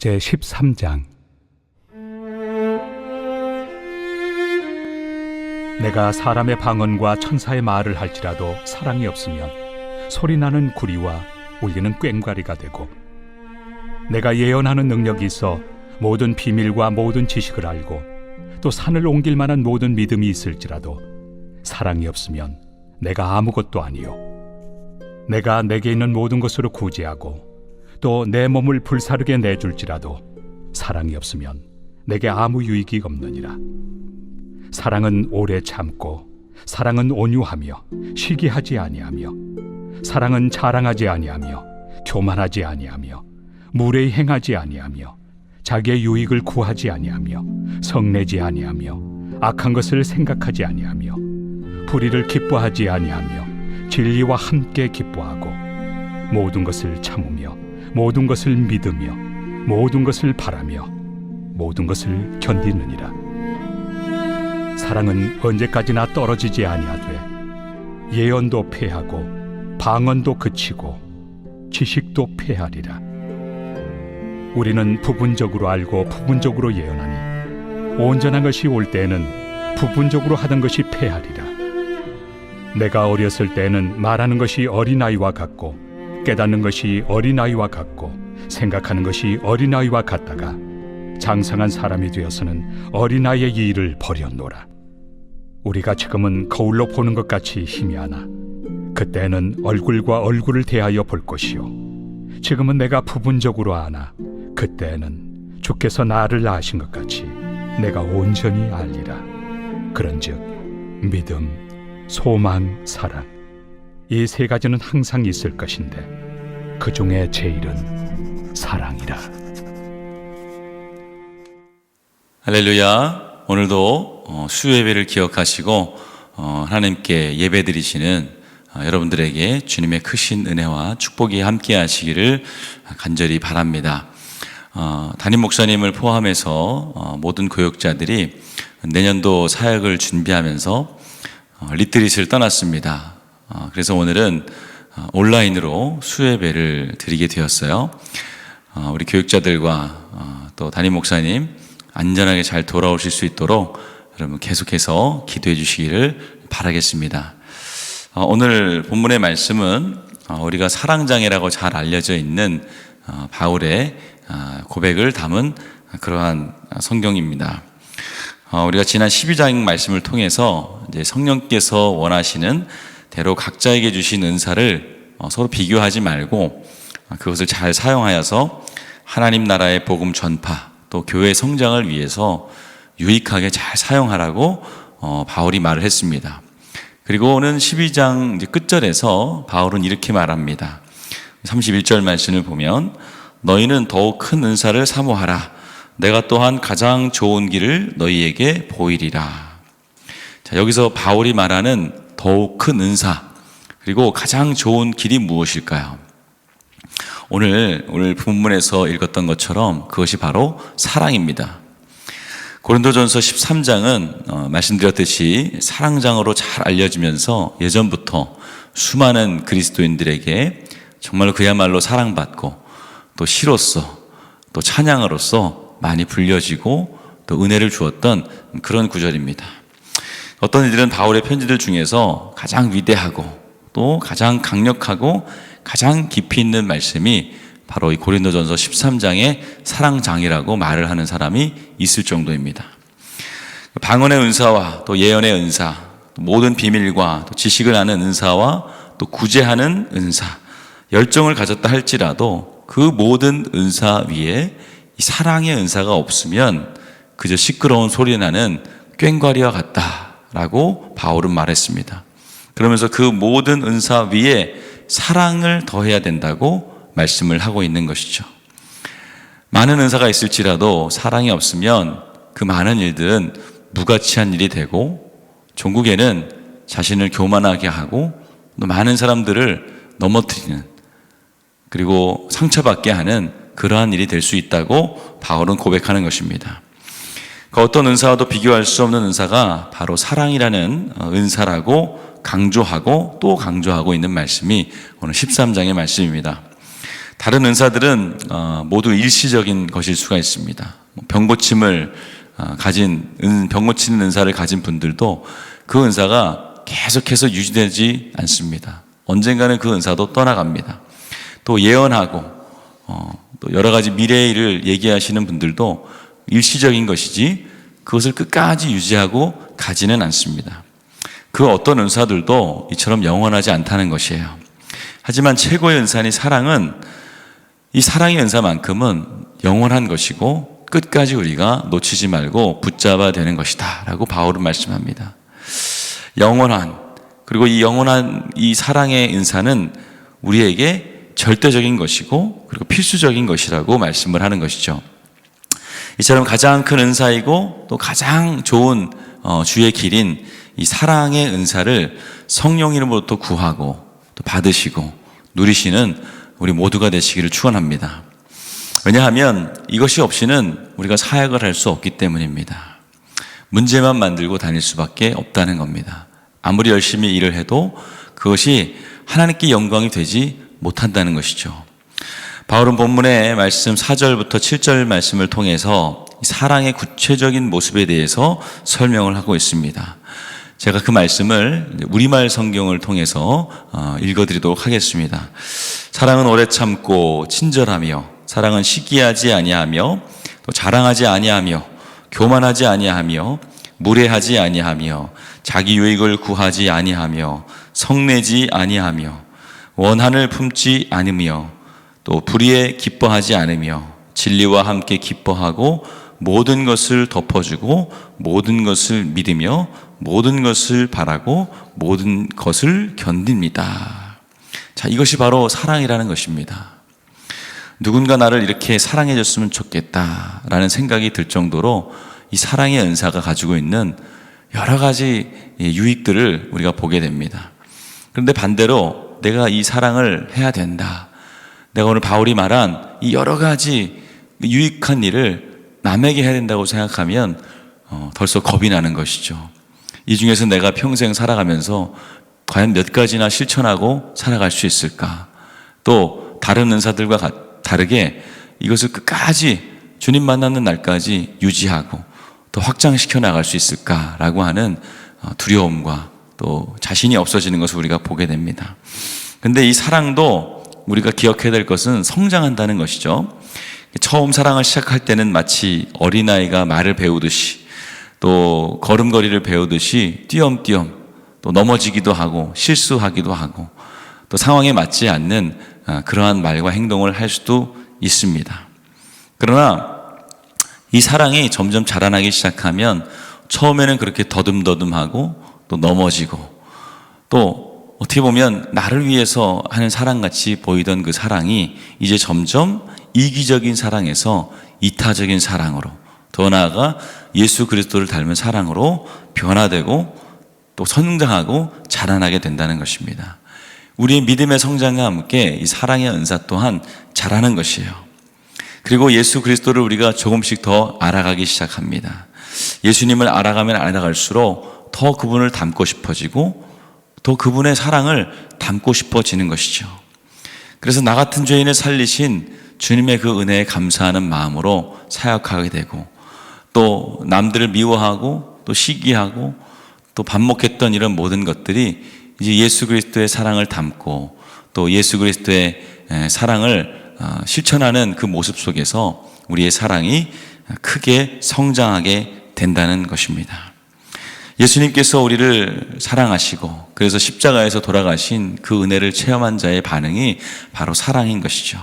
제13장. 내가 사람의 방언과 천사의 말을 할지라도 사랑이 없으면 소리나는 구리와 울리는 꽹과리가 되고, 내가 예언하는 능력이 있어 모든 비밀과 모든 지식을 알고 또 산을 옮길 만한 모든 믿음이 있을지라도 사랑이 없으면 내가 아무것도 아니요, 내가 내게 있는 모든 것으로 구제하고 또 내 몸을 불사르게 내줄지라도 사랑이 없으면 내게 아무 유익이 없느니라. 사랑은 오래 참고, 사랑은 온유하며 시기하지 아니하며, 사랑은 자랑하지 아니하며 교만하지 아니하며 무례히 행하지 아니하며 자기의 유익을 구하지 아니하며 성내지 아니하며 악한 것을 생각하지 아니하며 불의를 기뻐하지 아니하며 진리와 함께 기뻐하고 모든 것을 참으며 모든 것을 믿으며 모든 것을 바라며 모든 것을 견디느니라. 사랑은 언제까지나 떨어지지 아니하되 예언도 패하고 방언도 그치고 지식도 패하리라. 우리는 부분적으로 알고 부분적으로 예언하니 온전한 것이 올 때에는 부분적으로 하던 것이 패하리라. 내가 어렸을 때에는 말하는 것이 어린아이와 같고 깨닫는 것이 어린아이와 같고 생각하는 것이 어린아이와 같다가 장성한 사람이 되어서는 어린아이의 일을 버렸노라. 우리가 지금은 거울로 보는 것 같이 희미하나 그때는 얼굴과 얼굴을 대하여 볼 것이요, 지금은 내가 부분적으로 아나 그때는 주께서 나를 아신 것 같이 내가 온전히 알리라. 그런즉 믿음, 소망, 사랑, 이 세 가지는 항상 있을 것인데 그 중에 제일은 사랑이라. 할렐루야. 오늘도 수요예배를 기억하시고 하나님께 예배드리시는 여러분들에게 주님의 크신 은혜와 축복이 함께 하시기를 간절히 바랍니다. 담임 목사님을 포함해서 모든 교역자들이 내년도 사역을 준비하면서 리트릿을 떠났습니다. 그래서 오늘은 온라인으로 수요예배를 드리게 되었어요. 우리 교육자들과 또 담임 목사님 안전하게 잘 돌아오실 수 있도록 여러분 계속해서 기도해 주시기를 바라겠습니다. 오늘 본문의 말씀은 우리가 사랑장애라고 잘 알려져 있는 바울의 고백을 담은 그러한 성경입니다. 우리가 지난 12장 말씀을 통해서 이제 성령께서 원하시는 대로 각자에게 주신 은사를 서로 비교하지 말고 그것을 잘 사용하여서 하나님 나라의 복음 전파 또 교회 성장을 위해서 유익하게 잘 사용하라고 바울이 말을 했습니다. 그리고는 12장 이제 끝절에서 바울은 이렇게 말합니다. 31절 말씀을 보면 너희는 더욱 큰 은사를 사모하라. 내가 또한 가장 좋은 길을 너희에게 보이리라. 자, 여기서 바울이 말하는 더욱 큰 은사 그리고 가장 좋은 길이 무엇일까요? 오늘 본문에서 읽었던 것처럼 그것이 바로 사랑입니다. 고린도전서 13장은 말씀드렸듯이 사랑장으로 잘 알려지면서 예전부터 수많은 그리스도인들에게 정말로 그야말로 사랑받고 또 시로서 또 찬양으로서 많이 불려지고 또 은혜를 주었던 그런 구절입니다. 어떤 이들은 바울의 편지들 중에서 가장 위대하고 또 가장 강력하고 가장 깊이 있는 말씀이 바로 이 고린도전서 13장의 사랑장이라고 말을 하는 사람이 있을 정도입니다. 방언의 은사와 또 예언의 은사, 또 모든 비밀과 또 지식을 아는 은사와 또 구제하는 은사, 열정을 가졌다 할지라도 그 모든 은사 위에 이 사랑의 은사가 없으면 그저 시끄러운 소리 나는 꽹과리와 같다라고 바울은 말했습니다. 그러면서 그 모든 은사 위에 사랑을 더해야 된다고 말씀을 하고 있는 것이죠. 많은 은사가 있을지라도 사랑이 없으면 그 많은 일들은 무가치한 일이 되고 종국에는 자신을 교만하게 하고 또 많은 사람들을 넘어뜨리는 그리고 상처받게 하는 그러한 일이 될 수 있다고 바울은 고백하는 것입니다. 그 어떤 은사와도 비교할 수 없는 은사가 바로 사랑이라는 은사라고 강조하고 또 강조하고 있는 말씀이 오늘 13장의 말씀입니다. 다른 은사들은 모두 일시적인 것일 수가 있습니다. 병 고치는 은사를 가진 분들도 그 은사가 계속해서 유지되지 않습니다. 언젠가는 그 은사도 떠나갑니다. 또 예언하고 또 여러 가지 미래의 일을 얘기하시는 분들도 일시적인 것이지 그것을 끝까지 유지하고 가지는 않습니다. 그 어떤 은사들도 이처럼 영원하지 않다는 것이에요. 하지만 최고의 은사인 사랑은, 이 사랑의 은사만큼은 영원한 것이고 끝까지 우리가 놓치지 말고 붙잡아야 되는 것이다 라고 바울은 말씀합니다. 영원한, 그리고 이 영원한 이 사랑의 은사는 우리에게 절대적인 것이고 그리고 필수적인 것이라고 말씀을 하는 것이죠. 이처럼 가장 큰 은사이고 또 가장 좋은 주의 길인 이 사랑의 은사를 성령 이름으로부터 구하고 또 받으시고 누리시는 우리 모두가 되시기를 축원합니다. 왜냐하면 이것이 없이는 우리가 사역을 할 수 없기 때문입니다. 문제만 만들고 다닐 수밖에 없다는 겁니다. 아무리 열심히 일을 해도 그것이 하나님께 영광이 되지 못한다는 것이죠. 바울은 본문의 말씀 4절부터 7절 말씀을 통해서 사랑의 구체적인 모습에 대해서 설명을 하고 있습니다. 제가 그 말씀을 우리말 성경을 통해서 읽어드리도록 하겠습니다. 사랑은 오래 참고 친절하며, 사랑은 시기하지 아니하며, 또 자랑하지 아니하며, 교만하지 아니하며, 무례하지 아니하며, 자기 유익을 구하지 아니하며, 성내지 아니하며, 원한을 품지 않으며, 또 불의에 기뻐하지 않으며, 진리와 함께 기뻐하고, 모든 것을 덮어주고, 모든 것을 믿으며, 모든 것을 바라고, 모든 것을 견딥니다. 자, 이것이 바로 사랑이라는 것입니다. 누군가 나를 이렇게 사랑해 줬으면 좋겠다라는 생각이 들 정도로 이 사랑의 은사가 가지고 있는 여러 가지 유익들을 우리가 보게 됩니다. 그런데 반대로 내가 이 사랑을 해야 된다, 내가 오늘 바울이 말한 이 여러 가지 유익한 일을 남에게 해야 된다고 생각하면 벌써 겁이 나는 것이죠. 이 중에서 내가 평생 살아가면서 과연 몇 가지나 실천하고 살아갈 수 있을까? 또 다른 은사들과 다르게 이것을 끝까지 주님 만나는 날까지 유지하고 또 확장시켜 나갈 수 있을까라고 하는 두려움과 또 자신이 없어지는 것을 우리가 보게 됩니다. 근데 이 사랑도 우리가 기억해야 될 것은 성장한다는 것이죠. 처음 사랑을 시작할 때는 마치 어린아이가 말을 배우듯이, 또 걸음걸이를 배우듯이 띄엄띄엄 또 넘어지기도 하고 실수하기도 하고 또 상황에 맞지 않는 그러한 말과 행동을 할 수도 있습니다. 그러나 이 사랑이 점점 자라나기 시작하면 처음에는 그렇게 더듬더듬하고 또 넘어지고, 또 어떻게 보면 나를 위해서 하는 사랑같이 보이던 그 사랑이 이제 점점 이기적인 사랑에서 이타적인 사랑으로, 더 나아가 예수 그리스도를 닮은 사랑으로 변화되고 또 성장하고 자라나게 된다는 것입니다. 우리의 믿음의 성장과 함께 이 사랑의 은사 또한 자라는 것이에요. 그리고 예수 그리스도를 우리가 조금씩 더 알아가기 시작합니다. 예수님을 알아가면 알아갈수록 더 그분을 닮고 싶어지고 또 그분의 사랑을 닮고 싶어지는 것이죠. 그래서 나 같은 죄인을 살리신 주님의 그 은혜에 감사하는 마음으로 사역하게 되고, 또 남들을 미워하고 또 시기하고 또 반목했던 이런 모든 것들이 이제 예수 그리스도의 사랑을 담고 또 예수 그리스도의 사랑을 실천하는 그 모습 속에서 우리의 사랑이 크게 성장하게 된다는 것입니다. 예수님께서 우리를 사랑하시고 그래서 십자가에서 돌아가신 그 은혜를 체험한 자의 반응이 바로 사랑인 것이죠.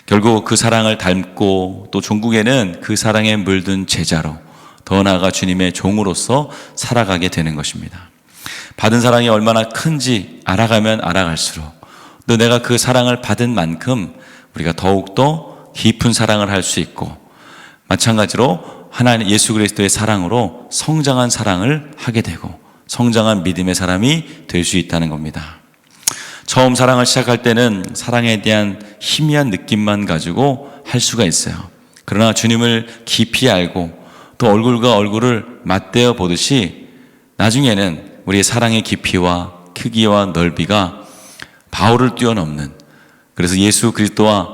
결국 그 사랑을 닮고 또 종국에는 그 사랑에 물든 제자로, 더 나아가 주님의 종으로서 살아가게 되는 것입니다. 받은 사랑이 얼마나 큰지 알아가면 알아갈수록 또 내가 그 사랑을 받은 만큼 우리가 더욱더 깊은 사랑을 할 수 있고, 마찬가지로 하나님 예수 그리스도의 사랑으로 성장한 사랑을 하게 되고 성장한 믿음의 사람이 될 수 있다는 겁니다. 처음 사랑을 시작할 때는 사랑에 대한 희미한 느낌만 가지고 할 수가 있어요. 그러나 주님을 깊이 알고 또 얼굴과 얼굴을 맞대어 보듯이 나중에는 우리의 사랑의 깊이와 크기와 넓이가 바울을 뛰어넘는 그래서 예수 그리스도와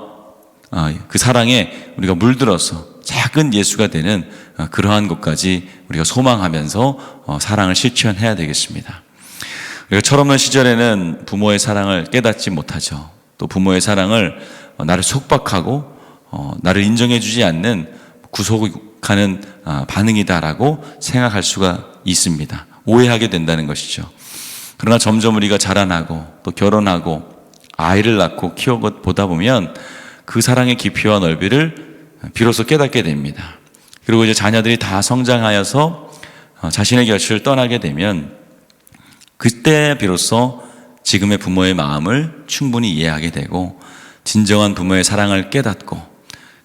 그 사랑에 우리가 물들어서 작은 예수가 되는 그러한 것까지 우리가 소망하면서 사랑을 실천해야 되겠습니다. 우리가 철없는 시절에는 부모의 사랑을 깨닫지 못하죠. 또 부모의 사랑을 나를 속박하고 나를 인정해주지 않는 구속하는 반응이다라고 생각할 수가 있습니다. 오해하게 된다는 것이죠. 그러나 점점 우리가 자라나고 또 결혼하고 아이를 낳고 키워보다 보면 그 사랑의 깊이와 넓이를 비로소 깨닫게 됩니다. 그리고 이제 자녀들이 다 성장하여서 자신의 결실을 떠나게 되면 그때 비로소 지금의 부모의 마음을 충분히 이해하게 되고 진정한 부모의 사랑을 깨닫고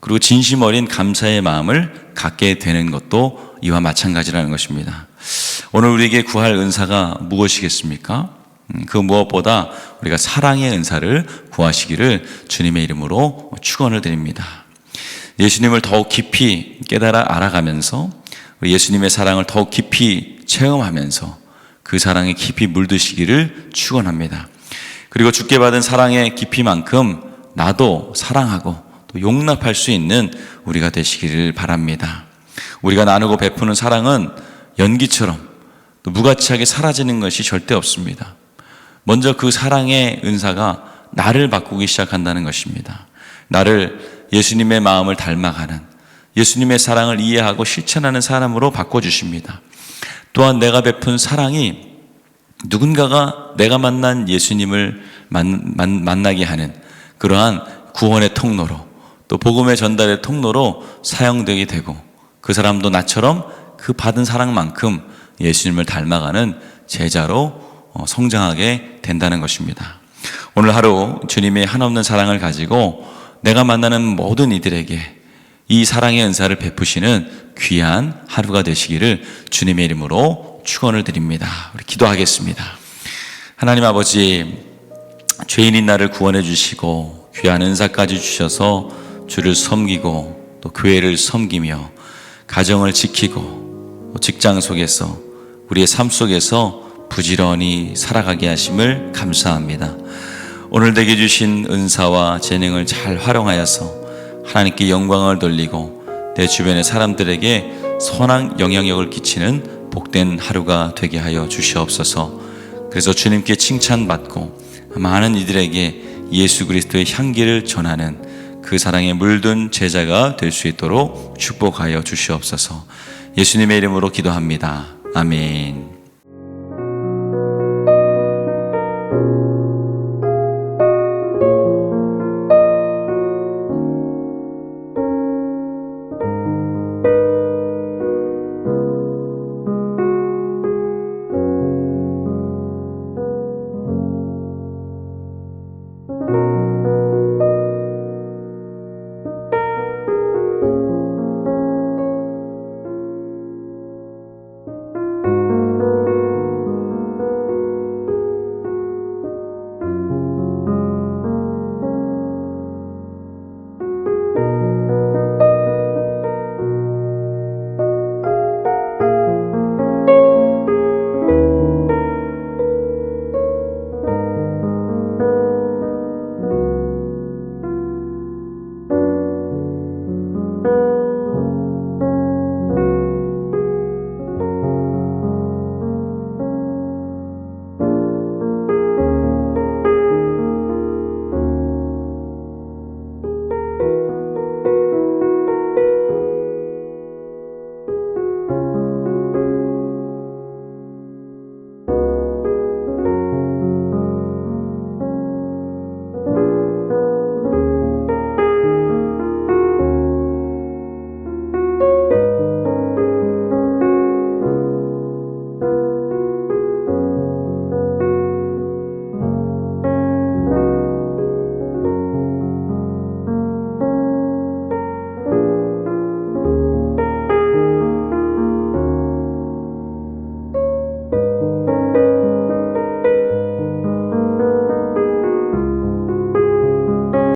그리고 진심 어린 감사의 마음을 갖게 되는 것도 이와 마찬가지라는 것입니다. 오늘 우리에게 구할 은사가 무엇이겠습니까? 그 무엇보다 우리가 사랑의 은사를 구하시기를 주님의 이름으로 축원을 드립니다. 예수님을 더욱 깊이 깨달아 알아가면서 예수님의 사랑을 더욱 깊이 체험하면서 그 사랑에 깊이 물드시기를 축원합니다. 그리고 주께 받은 사랑의 깊이만큼 나도 사랑하고 또 용납할 수 있는 우리가 되시기를 바랍니다. 우리가 나누고 베푸는 사랑은 연기처럼 또 무가치하게 사라지는 것이 절대 없습니다. 먼저 그 사랑의 은사가 나를 바꾸기 시작한다는 것입니다. 나를 예수님의 마음을 닮아가는 예수님의 사랑을 이해하고 실천하는 사람으로 바꿔주십니다. 또한 내가 베푼 사랑이 누군가가 내가 만난 예수님을 만나게 하는 그러한 구원의 통로로 또 복음의 전달의 통로로 사용되게 되고 그 사람도 나처럼 그 받은 사랑만큼 예수님을 닮아가는 제자로 성장하게 된다는 것입니다. 오늘 하루 주님의 한없는 사랑을 가지고 내가 만나는 모든 이들에게 이 사랑의 은사를 베푸시는 귀한 하루가 되시기를 주님의 이름으로 축원을 드립니다. 우리 기도하겠습니다. 하나님 아버지, 죄인인 나를 구원해 주시고 귀한 은사까지 주셔서 주를 섬기고 또 교회를 섬기며 가정을 지키고 직장 속에서 우리의 삶 속에서 부지런히 살아가게 하심을 감사합니다. 오늘 내게 주신 은사와 재능을 잘 활용하여서 하나님께 영광을 돌리고 내 주변의 사람들에게 선한 영향력을 끼치는 복된 하루가 되게 하여 주시옵소서. 그래서 주님께 칭찬받고 많은 이들에게 예수 그리스도의 향기를 전하는 그 사랑에 물든 제자가 될 수 있도록 축복하여 주시옵소서. 예수님의 이름으로 기도합니다. 아멘.